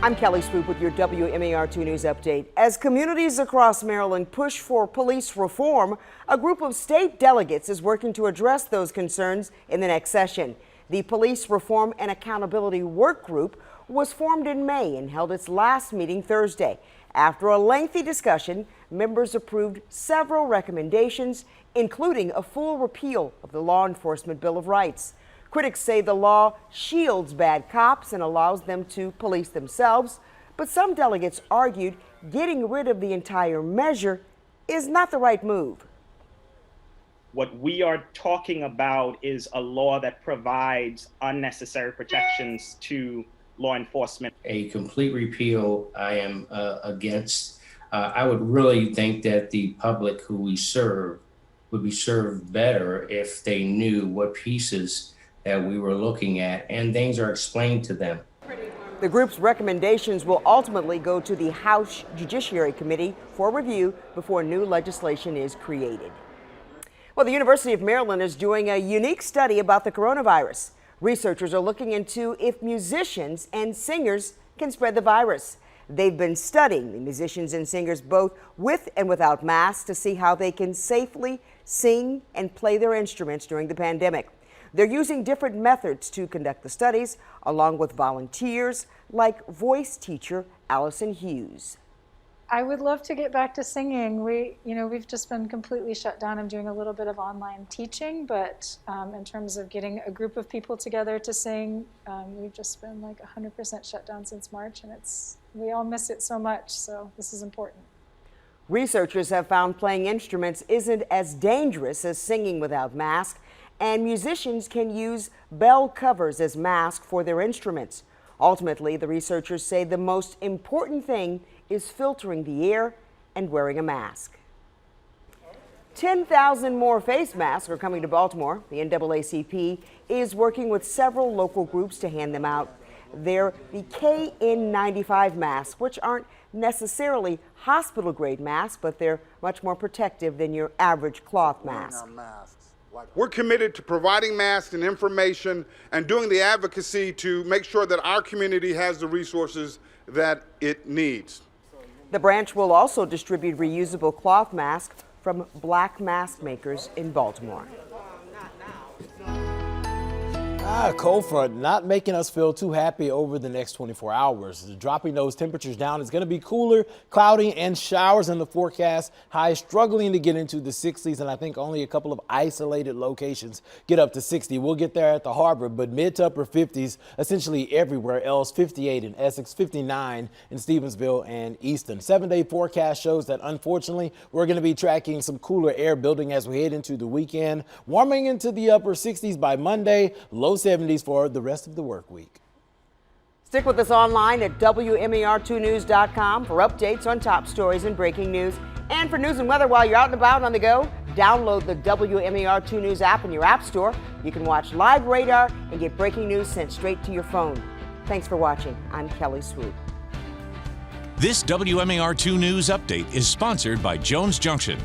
I'm Kelly Swoop with your WMAR 2 News Update. As communities across Maryland push for police reform, a group of state delegates is working to address those concerns in the next session. The Police Reform and Accountability Work Group was formed in May and held its last meeting Thursday. After a lengthy discussion, members approved several recommendations, including a full repeal of the Law Enforcement Bill of Rights. Critics say the law shields bad cops and allows them to police themselves, but some delegates argued getting rid of the entire measure is not the right move. What we are talking about is a law that provides unnecessary protections to law enforcement. A complete repeal I am against. I would really think that the public who we serve would be served better if they knew what pieces that we were looking at and things are explained to them. The group's recommendations will ultimately go to the House Judiciary Committee for review before new legislation is created. Well, the University of Maryland is doing a unique study about the coronavirus. Researchers are looking into if musicians and singers can spread the virus. They've been studying the musicians and singers both with and without masks to see how they can safely sing and play their instruments during the pandemic. They're using different methods to conduct the studies, along with volunteers like voice teacher Allison Hughes. I would love to get back to singing. We've just been completely shut down. I'm doing a little bit of online teaching, but in terms of getting a group of people together to sing, we've just been like 100% shut down since March, and we all miss it so much, so this is important. Researchers have found playing instruments isn't as dangerous as singing without masks, and musicians can use bell covers as masks for their instruments. Ultimately, the researchers say the most important thing is filtering the air and wearing a mask. 10,000 more face masks are coming to Baltimore. The NAACP is working with several local groups to hand them out. They're the KN95 masks, which aren't necessarily hospital-grade masks, but they're much more protective than your average cloth mask. We're committed to providing masks and information and doing the advocacy to make sure that our community has the resources that it needs. The branch will also distribute reusable cloth masks from black mask makers in Baltimore. Cold front not making us feel too happy over the next 24 hours. Dropping those temperatures down, it's going to be cooler, cloudy, and showers in the forecast. Highs struggling to get into the 60s, and I think only a couple of isolated locations get up to 60. We'll get there at the harbor, but mid to upper 50s essentially everywhere else. 58 in Essex, 59 in Stevensville and Easton. 7-day forecast shows that unfortunately we're going to be tracking some cooler air building as we head into the weekend. Warming into the upper 60s by Monday, low 70s for the rest of the work week. Stick with us online at WMAR2news.com for updates on top stories and breaking news. And for news and weather while you're out and about on the go, download the WMAR 2 News app in your app store. You can watch live radar and get breaking news sent straight to your phone. Thanks for watching. I'm Kelly Swoop. This WMAR 2 News Update is sponsored by Jones Junction,